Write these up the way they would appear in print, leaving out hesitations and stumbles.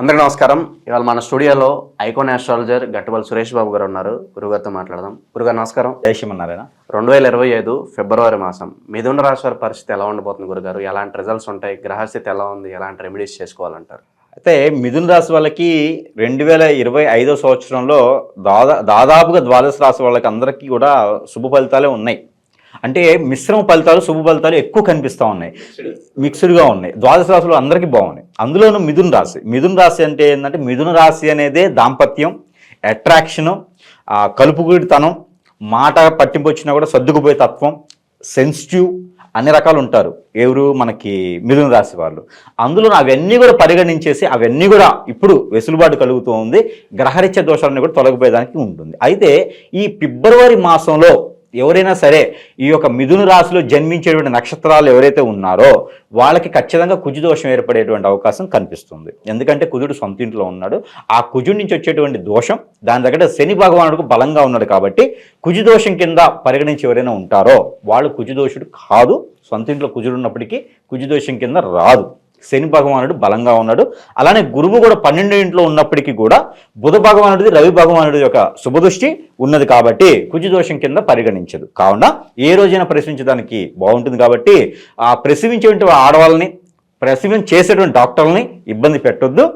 అందరికీ నమస్కారం. ఇవాళ మన స్టూడియోలో ఐకాన్ ఆస్ట్రాలజర్ గట్టుబల్ సురేష్ బాబు గారు ఉన్నారు. గురుగారితో మాట్లాడదాం. గురుగారు నమస్కారం. జయశ్రీమన్నారాయణ. 2025 ఫిబ్రవరి మాసం మిథున రాశి వారి పరిస్థితి ఎలా ఉండబోతుంది గురుగారు? ఎలాంటి రిజల్ట్స్ ఉంటాయి? గ్రహస్థితి ఎలా ఉంది? ఎలాంటి రెమెడీస్ చేసుకోవాలంటారు? అయితే మిథున రాశి వాళ్ళకి 2025 సంవత్సరంలో దాదాపుగా ద్వాదశ రాశి వాళ్ళకి అందరికీ కూడా శుభ ఫలితాలే ఉన్నాయి. అంటే మిశ్రమ ఫలితాలు శుభ ఫలితాలు ఎక్కువ కనిపిస్తూ ఉన్నాయి, మిక్స్డ్గా ఉన్నాయి. ద్వాదశ రాశులు అందరికీ బాగున్నాయి. అందులోనూ మిథున రాశి అంటే ఏంటంటే మిథున రాశి అనేదే దాంపత్యం, అట్రాక్షను, కలుపుగుడితనం, మాట పట్టింపు వచ్చినా కూడా సర్దుకుపోయే తత్వం, సెన్సిటివ్, అన్ని రకాలు ఉంటారు ఎవరు మనకి మిథున రాశి వాళ్ళు. అందులో అవన్నీ కూడా పరిగణించేసి అవన్నీ కూడా ఇప్పుడు వెసులుబాటు కలుగుతూ ఉంది. గ్రహరీత్య దోషాలన్నీ కూడా తొలగిపోయేదానికి ఉంటుంది. అయితే ఈ ఫిబ్రవరి మాసంలో ఎవరైనా సరే ఈ యొక్క మిథున రాశిలో జన్మించేటువంటి నక్షత్రాలు ఎవరైతే ఉన్నారో వాళ్ళకి ఖచ్చితంగా కుజు దోషం ఏర్పడేటువంటి అవకాశం కనిపిస్తుంది. ఎందుకంటే కుజుడు సొంత ఇంట్లో ఉన్నాడు. ఆ కుజుడి నుంచి వచ్చేటువంటి దోషం దాని దగ్గర శని భగవానుడికి బలంగా ఉన్నాడు కాబట్టి కుజు దోషం కింద పరిగణించి ఎవరైనా ఉంటారో వాళ్ళు కుజు దోషుడు కాదు. సొంత ఇంట్లో కుజుడు ఉన్నప్పటికీ కుజు దోషం కింద రాదు. శని భగవానుడు బలంగా ఉన్నాడు. అలానే గురువు కూడా 12 ఇంట్లో ఉన్నప్పటికీ కూడా బుధ భగవానుడిది రవి భగవానుడి యొక్క శుభదృష్టి ఉన్నది కాబట్టి కుజు దోషం కింద పరిగణించదు. కావున ఏ రోజైనా ప్రసవించడానికి బాగుంటుంది కాబట్టి ఆ ప్రసవించేటువంటి ఆడవాళ్ళని, ప్రసవం చేసేటువంటి డాక్టర్లని ఇబ్బంది పెట్టొద్దు.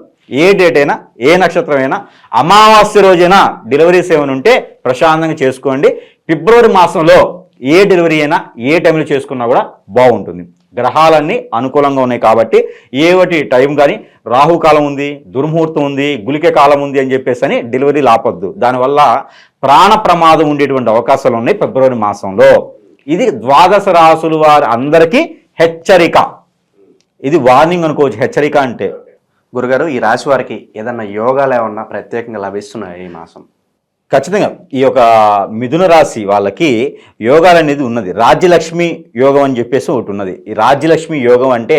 ఏ డేట్ అయినా, ఏ నక్షత్రం అయినా, అమావాస్య రోజైనా డెలివరీస్ ఏమైనా ఉంటే ప్రశాంతంగా చేసుకోండి. ఫిబ్రవరి మాసంలో ఏ డెలివరీ అయినా ఏ టైంలో చేసుకున్నా కూడా బాగుంటుంది. గ్రహాలన్నీ అనుకూలంగా ఉన్నాయి కాబట్టి ఏవటి టైం కానీ రాహుకాలం ఉంది, దుర్ముహూర్తం ఉంది, గుళిక కాలం ఉంది అని చెప్పేసి అని డెలివరీలు ఆపొద్దు. దానివల్ల ప్రాణ ప్రమాదం ఉండేటువంటి అవకాశాలు ఉన్నాయి ఫిబ్రవరి మాసంలో. ఇది ద్వాదశ రాశుల వారి అందరికీ హెచ్చరిక. ఇది వార్నింగ్ అనుకోవచ్చు. హెచ్చరిక అంటే గురుగారు, ఈ రాశి వారికి ఏదన్నా యోగాలు ఏమన్నా ప్రత్యేకంగా లభిస్తున్నాయి ఈ మాసం? ఖచ్చితంగా ఈ యొక్క మిథున రాశి వాళ్ళకి యోగాలు అనేది ఉన్నది. రాజ్యలక్ష్మి యోగం అని చెప్పేసి ఒకటి ఉన్నది. ఈ రాజ్యలక్ష్మి యోగం అంటే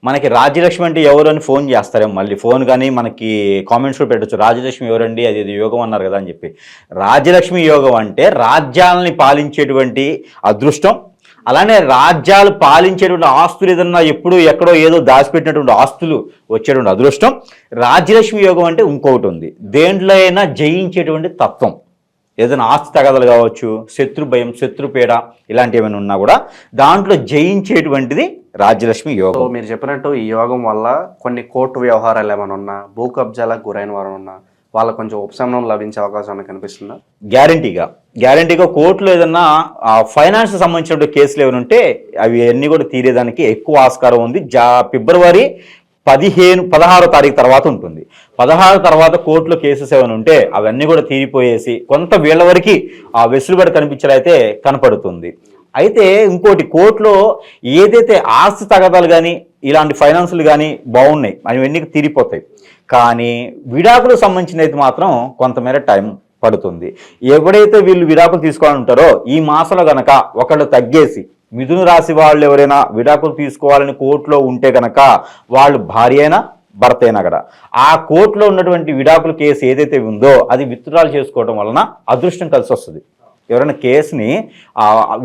మనకి రాజ్యలక్ష్మి అంటే ఎవరు అని ఫోన్ చేస్తారేమో, మళ్ళీ ఫోన్ కానీ మనకి కామెంట్స్లో పెట్టచ్చు. రాజ్యలక్ష్మి ఎవరండి, అది యోగం అన్నారు కదా అని చెప్పి. రాజ్యలక్ష్మి యోగం అంటే రాజ్యాలని పాలించేటువంటి అదృష్టం, అలానే రాజ్యాలు పాలించేటువంటి ఆస్తులు ఏదన్నా ఎప్పుడూ ఎక్కడో ఏదో దాచిపెట్టినటువంటి ఆస్తులు వచ్చేటువంటి అదృష్టం. రాజ్యలక్ష్మి యోగం అంటే ఇంకొకటి ఉంది, దేంట్లో అయినా జయించేటువంటి తత్వం. ఏదైనా ఆస్తి తగదలు కావచ్చు, శత్రు భయం, శత్రుపీడ ఇలాంటివి ఏమైనా ఉన్నా కూడా దాంట్లో జయించేటువంటిది రాజ్యలక్ష్మి యోగం. మీరు చెప్పినట్టు ఈ యోగం వల్ల కొన్ని కోర్టు వ్యవహారాలు ఏమైనా ఉన్నా, భూ కబ్జాలకు గురైన వారు ఉన్నా వాళ్ళకు కొంచెం ఉపశమనం లభించే అవకాశం కనిపిస్తుందా? గ్యారంటీగా కోర్టులో ఏదన్నా ఫైనాన్స్ సంబంధించిన కేసులు ఏమైనా ఉంటే అవి అన్నీ కూడా తీరేదానికి ఎక్కువ ఆస్కారం ఉంది. ఫిబ్రవరి 16వ తారీఖు తర్వాత ఉంటుంది. 16 తర్వాత కోర్టులో కేసెస్ ఏమైనా ఉంటే అవన్నీ కూడా తీరిపోయేసి కొంత వీళ్ళ వరకు ఆ వెసులుబాటు కనిపించడైతే కనపడుతుంది. అయితే ఇంకోటి, కోర్టులో ఏదైతే ఆస్తి తగదాలు కానీ ఇలాంటి ఫైనాన్సులు కానీ బాగున్నాయి అవన్నీ తీరిపోతాయి. కానీ విడాకులకు సంబంధించినది మాత్రం కొంతమేర టైం పడుతుంది. ఎప్పుడైతే వీళ్ళు విడాకులు తీసుకోవాలంటారో ఈ మాసంలో గనక ఒకళ్ళు తగ్గేసి మిథున రాశి వాళ్ళు ఎవరైనా విడాకులు తీసుకోవాలని కోర్టులో ఉంటే గనక వాళ్ళు భార్య అయినా భర్త అయినా కూడా ఆ కోర్టులో ఉన్నటువంటి విడాకుల కేసు ఏదైతే ఉందో అది విత్డ్రాల్ చేసుకోవడం వలన అదృష్టం కలిసి వస్తుంది. ఎవరైనా కేసుని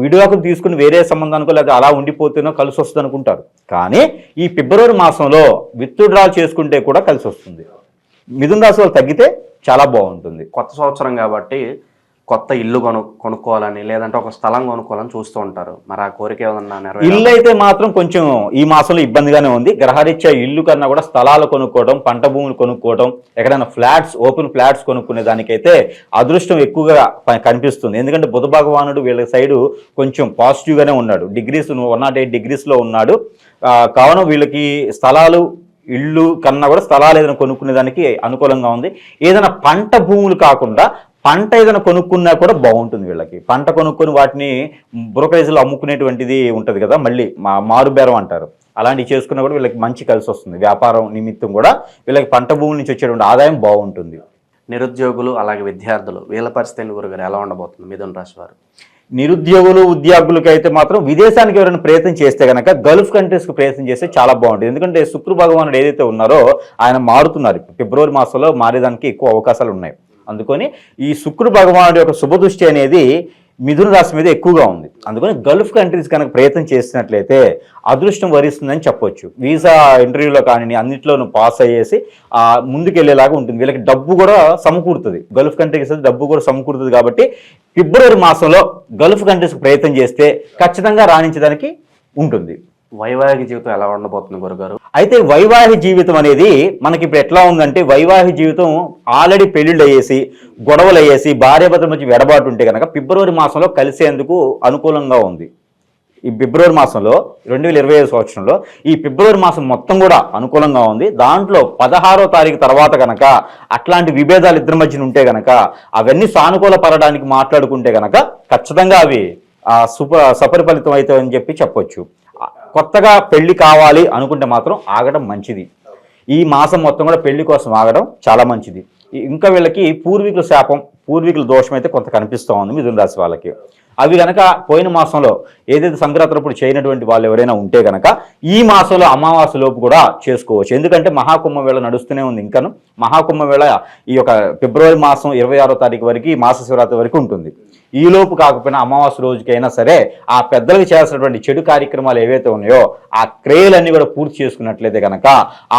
విడాకులు తీసుకుని వేరే సంబంధానికో లేదా అలా ఉండిపోతేనో కలిసి వస్తుంది అనుకుంటారు. కానీ ఈ ఫిబ్రవరి మాసంలో విత్డ్రా చేసుకుంటే కూడా కలిసి వస్తుంది. మిథున రాశి వాళ్ళు తగ్గితే చాలా బాగుంటుంది. కొత్త సంవత్సరం కాబట్టి కొత్త ఇల్లు కొనుక్కోవాలని లేదంటే ఒక స్థలం కొనుక్కోవాలని చూస్తూ ఉంటారు. మరి ఆ కోరిక ఏమన్నా ఇల్లు అయితే మాత్రం కొంచెం ఈ మాసంలో ఇబ్బందిగానే ఉంది. గ్రహరీత్యా ఇల్లు కన్నా కూడా స్థలాలు కొనుక్కోవడం, పంట భూములు కొనుక్కోవడం, ఎక్కడైనా ఓపెన్ ఫ్లాట్స్ కొనుక్కునే దానికైతే అదృష్టం ఎక్కువగా కనిపిస్తుంది. ఎందుకంటే బుధ భగవానుడు వీళ్ళ సైడు కొంచెం పాజిటివ్గానే ఉన్నాడు. 108 డిగ్రీస్లో ఉన్నాడు. కావున వీళ్ళకి స్థలాలు, ఇళ్ళు కన్నా కూడా స్థలాలు ఏదైనా కొనుక్కునే దానికి అనుకూలంగా ఉంది. ఏదైనా పంట భూములు కాకుండా పంట ఏదైనా కొనుక్కున్నా కూడా బాగుంటుంది. వీళ్ళకి పంట కొనుక్కొని వాటిని బ్రోకరేజ్లో అమ్ముకునేటువంటిది ఉంటుంది కదా, మళ్ళీ మారుబేరం అంటారు. అలాంటివి చేసుకున్నా కూడా వీళ్ళకి మంచి కలిసి వస్తుంది. వ్యాపారం నిమిత్తం కూడా వీళ్ళకి పంట భూముల నుంచి వచ్చేటువంటి ఆదాయం బాగుంటుంది. నిరుద్యోగులు అలాగే విద్యార్థులు వీళ్ళ పరిస్థితి గురుగారు ఎలా ఉండబోతుంది మిథున రాశి వారు? నిరుద్యోగులు, ఉద్యోగులకి అయితే మాత్రం విదేశానికి ఎవరైనా ప్రయత్నం చేస్తే కనుక గల్ఫ్ కంట్రీస్కి ప్రయత్నం చేస్తే చాలా బాగుంటుంది. ఎందుకంటే శుక్ర భగవానుడు ఏదైతే ఉన్నారో ఆయన మారుతున్నారు. ఫిబ్రవరి మాసంలో మారేదానికి ఎక్కువ అవకాశాలు ఉన్నాయి. అందుకని ఈ శుక్ర భగవానుడి యొక్క శుభదృష్టి అనేది మిథున రాశి మీద ఎక్కువగా ఉంది. అందుకని గల్ఫ్ కంట్రీస్ కనుక ప్రయత్నం చేసినట్లయితే అదృష్టం వరిస్తుందని చెప్పొచ్చు. వీసా ఇంటర్వ్యూలో కానీ అన్నింటిలోనూ పాస్ అయ్యేసి ముందుకెళ్లేలాగా ఉంటుంది. వీళ్ళకి డబ్బు కూడా సమకూరుతుంది, గల్ఫ్ కంట్రీస్ డబ్బు కూడా సమకూరుతుంది. కాబట్టి ఫిబ్రవరి మాసంలో గల్ఫ్ కంట్రీస్కి ప్రయత్నం చేస్తే ఖచ్చితంగా రాణించడానికి ఉంటుంది. వైవాహిక జీవితం ఎలా ఉండబోతుంది గురుగారు? అయితే వైవాహిక జీవితం అనేది మనకి ఇప్పుడు ఎట్లా ఉందంటే, వైవాహిక జీవితం ఆల్రెడీ పెళ్లిళ్ళు అయ్యేసి గొడవలు అయ్యేసి భార్యాభర్తల మధ్య వెడబాటు ఉంటే కనుక ఫిబ్రవరి మాసంలో కలిసేందుకు అనుకూలంగా ఉంది. ఈ ఫిబ్రవరి మాసంలో 2025 సంవత్సరంలో ఈ ఫిబ్రవరి మాసం మొత్తం కూడా అనుకూలంగా ఉంది. దాంట్లో 16వ తారీఖు తర్వాత కనుక అట్లాంటి విభేదాలు ఇద్దరి మధ్యన ఉంటే కనుక అవన్నీ సానుకూల పడడానికి మాట్లాడుకుంటే కనుక ఖచ్చితంగా అవి సపరిఫలితం అవుతాయని చెప్పొచ్చు. కొత్తగా పెళ్లి కావాలి అనుకుంటే మాత్రం ఆగడం మంచిది. ఈ మాసం మొత్తం కూడా పెళ్లి కోసం ఆగడం చాలా మంచిది. ఇంకా వీళ్ళకి పూర్వీకుల శాపం, పూర్వీకుల దోషం అయితే కొంత కనిపిస్తూ ఉంది మిథున రాశి వాళ్ళకి. అవి కనుక పోయిన మాసంలో ఏదైతే సంక్రాంతిప్పుడు చేయనటువంటి వాళ్ళు ఎవరైనా ఉంటే కనుక ఈ మాసంలో అమావాస్య లోపు కూడా చేసుకోవచ్చు. ఎందుకంటే మహాకుంభమేళ నడుస్తూనే ఉంది. ఇంకాను మహాకుంభమేళ ఈ యొక్క ఫిబ్రవరి మాసం 26వ తారీఖు వరకు మాస శివరాత్రి వరకు ఉంటుంది. ఈ లోపు కాకపోయినా అమావాస్య రోజుకైనా సరే ఆ పెద్దలకు చేయాల్సినటువంటి చెడు కార్యక్రమాలు ఏవైతే ఉన్నాయో ఆ క్రియలన్నీ కూడా పూర్తి చేసుకున్నట్లయితే కనుక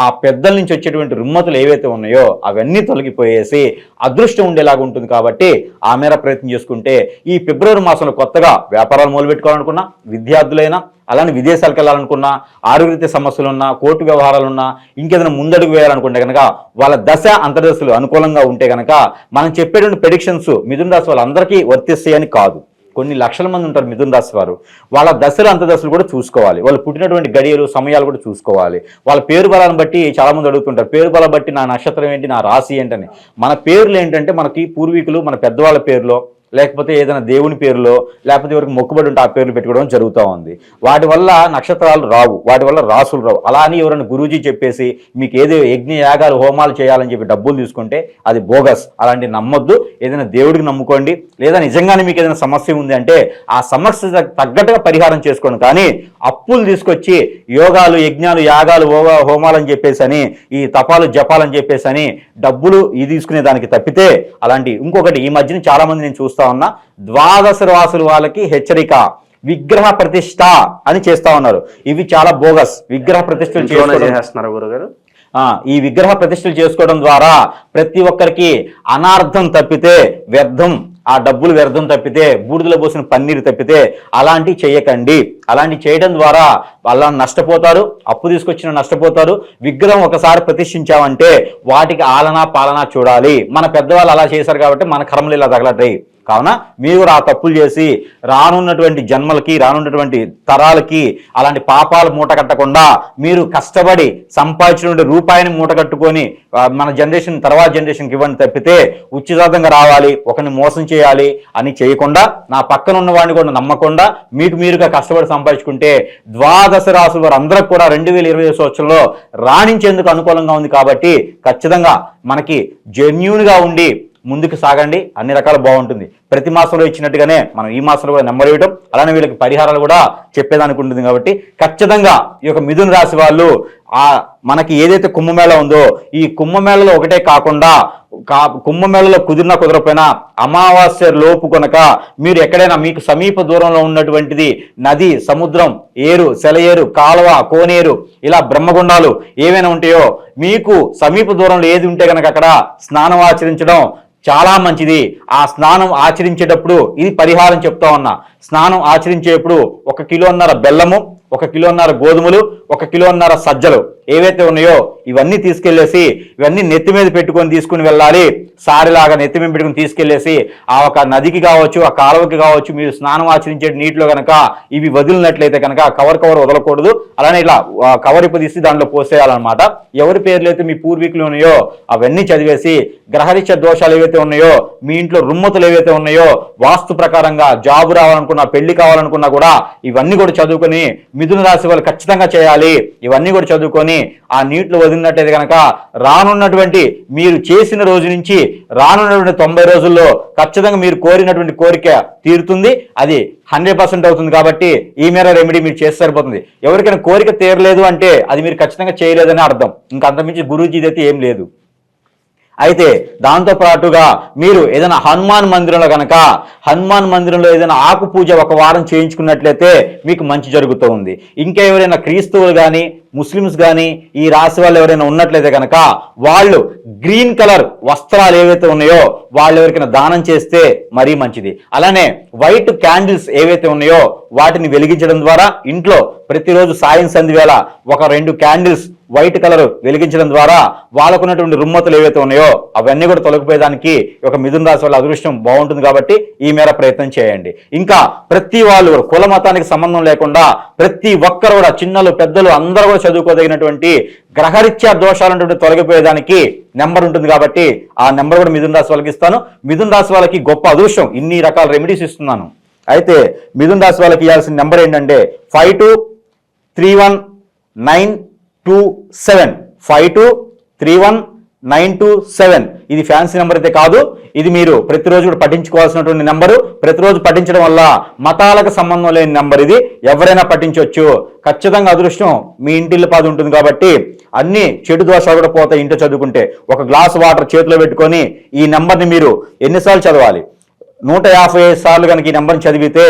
ఆ పెద్దల నుంచి వచ్చేటువంటి రుమ్మతులు ఏవైతే ఉన్నాయో అవన్నీ తొలగిపోయేసి అదృష్టం ఉండేలాగా ఉంటుంది. కాబట్టి ఆ మేర ప్రయత్నం చేసుకుంటే ఈ ఫిబ్రవరి మాసంలో కొత్తగా వ్యాపారాలు మొదలుపెట్టుకోవాలనుకున్నా, విద్యార్థులైనా అలానే విదేశాలకు వెళ్ళాలనుకున్నా, ఆరోగ్య సమస్యలున్నా, కోర్టు వ్యవహారాలున్నా, ఇంకేదైనా ముందడుగు వేయాలనుకుంటే కనుక వాళ్ళ దశ అంతర్దశలు అనుకూలంగా ఉంటే కనుక మనం చెప్పేటువంటి ప్రెడిక్షన్స్ మిథున రాశి వాళ్ళందరికీ వర్తిస్తాయని కాదు. కొన్ని లక్షల మంది ఉంటారు మిథున రాశి వారు. వాళ్ళ దశలు అంతర్దశలు కూడా చూసుకోవాలి. వాళ్ళు పుట్టినటువంటి గడియలు సమయాలు కూడా చూసుకోవాలి. వాళ్ళ పేరు బలాన్ని బట్టి చాలా మంది అడుగుతుంటారు, పేరు బలం బట్టి నా నక్షత్రం ఏంటి, నా రాశి ఏంటని. మన పేర్లు ఏంటంటే మనకి పూర్వీకులు మన పెద్దవాళ్ళ పేరులో లేకపోతే ఏదైనా దేవుని పేరులో లేకపోతే ఎవరికి మొక్కుబడి ఉంటే ఆ పేర్లు పెట్టుకోవడం జరుగుతూ ఉంది. వాటి వల్ల నక్షత్రాలు రావు, వాటి వల్ల రాసులు రావు. అలా అని ఎవరైనా గురూజీ చెప్పేసి మీకు ఏదో యజ్ఞ యాగాలు హోమాలు చేయాలని చెప్పి డబ్బులు తీసుకుంటే అది బోగస్. అలాంటి నమ్మొద్దు. ఏదైనా దేవుడికి నమ్ముకోండి. లేదా నిజంగానే మీకు ఏదైనా సమస్య ఉంది అంటే ఆ సమస్య తగ్గట్టుగా పరిహారం చేసుకోండి. కానీ అప్పులు తీసుకొచ్చి యోగాలు యజ్ఞాలు యాగాలు హోమాలు అని చెప్పేసి అని ఈ తపాలు జపాలని చెప్పేసి అని డబ్బులు ఇది తీసుకునే దానికి తప్పితే అలాంటి ఇంకొకటి ఈ మధ్యన చాలా మంది నేను చూస్తా ఉన్నా, ద్వాదశ రాసుల వాళ్ళకి హెచ్చరిక, విగ్రహ ప్రతిష్ట అని చేస్తా ఉన్నారు. ఇవి చాలా బోగస్. విగ్రహ ప్రతిష్టలు చేస్తున్నారు గురుగారు. ఈ విగ్రహ ప్రతిష్టలు చేసుకోవడం ద్వారా ప్రతి ఒక్కరికి అనార్థం తప్పితే వ్యర్థం, ఆ డబ్బులు వ్యర్థం తప్పితే, బూడిదలో పోసిన పన్నీరు తప్పితే అలాంటివి చేయకండి. అలాంటి చేయడం ద్వారా వాళ్ళ నష్టపోతారు, అప్పు తీసుకొచ్చిన నష్టపోతారు. విగ్రహం ఒకసారి ప్రతిష్ఠించామంటే వాటికి ఆలనా పాలనా చూడాలి. మన పెద్దవాళ్ళు అలా చేశారు కాబట్టి మన కర్మలు ఇలా తగలటాయి. కావున మీరు కూడా ఆ తప్పులు చేసి రానున్నటువంటి జన్మలకి రానున్నటువంటి తరాలకి అలాంటి పాపాలు మూట కట్టకుండా మీరు కష్టపడి సంపాదించినటువంటి రూపాయిని మూట కట్టుకొని మన జనరేషన్ తర్వాత జనరేషన్కి ఇవ్వండి తప్పితే ఉచితంగా రావాలి, ఒకరిని మోసం చేయాలి అని చేయకుండా, నా పక్కన ఉన్న వాడిని కూడా నమ్మకుండా మీకు మీరుగా కష్టపడి సంపాదించుకుంటే ద్వాదశ రాసుల వారు అందరికి కూడా 2025 సంవత్సరంలో రాణించేందుకు అనుకూలంగా ఉంది. కాబట్టి ఖచ్చితంగా మనకి జెన్యూన్గా ఉండి ముందుకు సాగండి, అన్ని రకాలు బాగుంటుంది. ప్రతి మాసంలో ఇచ్చినట్టుగానే మనం ఈ మాసంలో కూడా నెంబర్ ఇవ్వడం, అలానే వీళ్ళకి పరిహారాలు కూడా చెప్పేదానికి ఉంటుంది. కాబట్టి ఖచ్చితంగా ఈ యొక్క మిథున రాశి వాళ్ళు మనకి ఏదైతే కుంభమేళ ఉందో ఈ కుంభమేళలో ఒకటే కాకుండా కుంభమేళలో కుదిరినా కుదరకపోయినా అమావాస్య లోపు కనుక మీరు ఎక్కడైనా మీకు సమీప దూరంలో ఉన్నటువంటిది నది, సముద్రం, ఏరు, సెలయేరు, కాలువ, కోనేరు, ఇలా బ్రహ్మగుండాలు ఏవైనా ఉంటాయో మీకు సమీప దూరంలో ఏది ఉంటే కనుక అక్కడ స్నానం ఆచరించడం చాలా మంచిది. ఆ స్నానం ఆచరించేటప్పుడు ఇది పరిహారం చెప్తా ఉన్నా. స్నానం ఆచరించేటప్పుడు 1.5 కిలో బెల్లము, 1 కిలో గోధుమలు, 1 కిలో సజ్జలు ఏవైతే ఉన్నాయో ఇవన్నీ తీసుకెళ్లేసి ఇవన్నీ నెత్తి మీద పెట్టుకొని తీసుకుని వెళ్ళాలి. సారిలాగా నెత్తి మీద పెట్టుకుని తీసుకెళ్లేసి ఆ ఒక నదికి కావచ్చు, ఆ కాలువకి కావచ్చు, మీరు స్నానం ఆచరించే నీటిలో కనుక ఇవి వదిలినట్లయితే కనుక కవర్ వదలకూడదు. అలానే ఇలా కవర్ తీసి దాంట్లో పోసేయాలన్నమాట. ఎవరి పేర్లు అయితే మీ పూర్వీకులు ఉన్నాయో అవన్నీ చదివేసి గ్రహరీత్యా దోషాలు ఏవైతే ఉన్నాయో, మీ ఇంట్లో రుమ్మతులు ఏవైతే ఉన్నాయో, వాస్తు ప్రకారంగా జాబు రావాలనుకున్నా, పెళ్లి కావాలనుకున్నా కూడా ఇవన్నీ కూడా చదువుకొని మిథున రాశి వాళ్ళు ఖచ్చితంగా చేయాలి. ఇవన్నీ కూడా చదువుకొని ఆ నీటిలో వదిలినట్టయితే కనుక రానున్నటువంటి మీరు చేసిన రోజు నుంచి రానున్నటువంటి 90 రోజుల్లో ఖచ్చితంగా మీరు కోరినటువంటి కోరిక తీరుతుంది. అది 100% అవుతుంది. కాబట్టి ఈ మేర రెమెడీ మీరు చేస్తే సరిపోతుంది. ఎవరికైనా కోరిక తీరలేదు అంటే అది మీరు ఖచ్చితంగా చేయలేదని అర్థం. ఇంకా అంతమించి గురూజీది అయితే ఏం లేదు. అయితే దాంతో పాటుగా మీరు ఏదైనా హనుమాన్ మందిరంలో కనుక హనుమాన్ మందిరంలో ఏదైనా ఆకు పూజ ఒక వారం చేయించుకున్నట్లయితే మీకు మంచి జరుగుతూ ఉంది. ఇంకా ఎవరైనా క్రీస్తువులు కానీ ముస్లిమ్స్ కానీ ఈ రాశి వాళ్ళు ఎవరైనా ఉన్నట్లయితే కనుక వాళ్ళు గ్రీన్ కలర్ వస్త్రాలు ఏవైతే ఉన్నాయో వాళ్ళు ఎవరికైనా దానం చేస్తే మరీ మంచిది. అలానే వైట్ క్యాండిల్స్ ఏవైతే ఉన్నాయో వాటిని వెలిగించడం ద్వారా ఇంట్లో ప్రతిరోజు సాయం సంధి వేళ ఒక 2 క్యాండిల్స్ వైట్ కలర్ వెలిగించడం ద్వారా వాళ్ళకున్నటువంటి రుమ్మతులు ఏవైతే ఉన్నాయో అవన్నీ కూడా తొలగిపోయేదానికి ఒక మిథున రాశి వాళ్ళ అదృష్టం బాగుంటుంది. కాబట్టి ఈ మేర ప్రయత్నం చేయండి. ఇంకా ప్రతి వాళ్ళు కూడా కుల మతానికి సంబంధం లేకుండా ప్రతి ఒక్కరు కూడా చిన్నలు పెద్దలు అందరూ కూడా చదువుకోదగినటువంటి గ్రహరీత్యా దోషాలంటే తొలగిపోయేదానికి నెంబర్ ఉంటుంది. కాబట్టి ఆ నెంబర్ కూడా మిథున రాశి వాళ్ళకి ఇస్తాను. మిథున రాశి వాళ్ళకి గొప్ప అదృష్టం, ఇన్ని రకాల రెమెడీస్ ఇస్తున్నాను. అయితే మిథున రాశి వాళ్ళకి ఇవ్వాల్సిన నెంబర్ ఏంటంటే 52319227 52319227. ఇది ఫ్యాన్సీ నెంబర్ అయితే కాదు, ఇది మీరు ప్రతిరోజు కూడా పఠించుకోవాల్సినటువంటి నెంబరు. ప్రతిరోజు పఠించడం వల్ల మతాలకు సంబంధం లేని నెంబర్ ఇది, ఎవరైనా పఠించవచ్చు. ఖచ్చితంగా అదృష్టం మీ ఇంటిల్లి పాది ఉంటుంది. కాబట్టి అన్ని చెడు దోషాలు కూడా పోతాయి ఇంట్లో చదువుకుంటే. ఒక గ్లాస్ వాటర్ చేతిలో పెట్టుకొని ఈ నెంబర్ని మీరు ఎన్నిసార్లు చదవాలి? 155 సార్లు కనుక ఈ నెంబర్ని చదివితే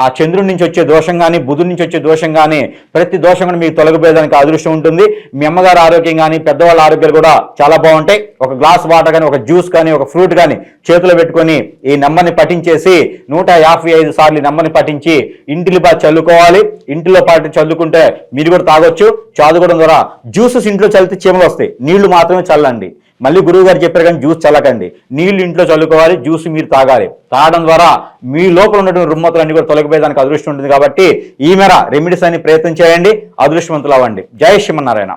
ఆ చంద్రుడి నుంచి వచ్చే దోషం కానీ బుధుడి నుంచి వచ్చే దోషం కానీ ప్రతి దోషం కూడా మీకు తొలగిపోయేదానికి అదృష్టం ఉంటుంది. మీ అమ్మగారు ఆరోగ్యం కానీ పెద్దవాళ్ళ ఆరోగ్యాలు కూడా చాలా బాగుంటాయి. ఒక గ్లాస్ వాటర్ కానీ ఒక జ్యూస్ కానీ ఒక ఫ్రూట్ కానీ చేతిలో పెట్టుకొని ఈ నెంబర్ని పఠించేసి 155 సార్లు ఈ నెంబర్ని పఠించి ఇంటిలో పాటు చల్లుకోవాలి. ఇంటిలో పాటు చల్లుకుంటే మీరు కూడా తాగొచ్చు. చదువుకోవడం ద్వారా జ్యూసెస్ ఇంట్లో చల్లితే చీమలు వస్తాయి, నీళ్లు మాత్రమే చల్లండి. మళ్ళీ గురువు గారు చెప్పారు కానీ జ్యూస్ చల్లకండి, నీళ్లు ఇంట్లో చల్లుకోవాలి, జ్యూస్ మీరు తాగాలి. తాగడం ద్వారా మీ లోపల ఉన్నటువంటి రుమ్మతులన్నీ కూడా తొలగిపోయేదానికి అదృష్టం ఉంటుంది. కాబట్టి ఈ మేర రెమెడీస్ అని ప్రయత్నం చేయండి, అదృష్టవంతులు అవ్వండి. జై శ్రీమన్నారాయణ.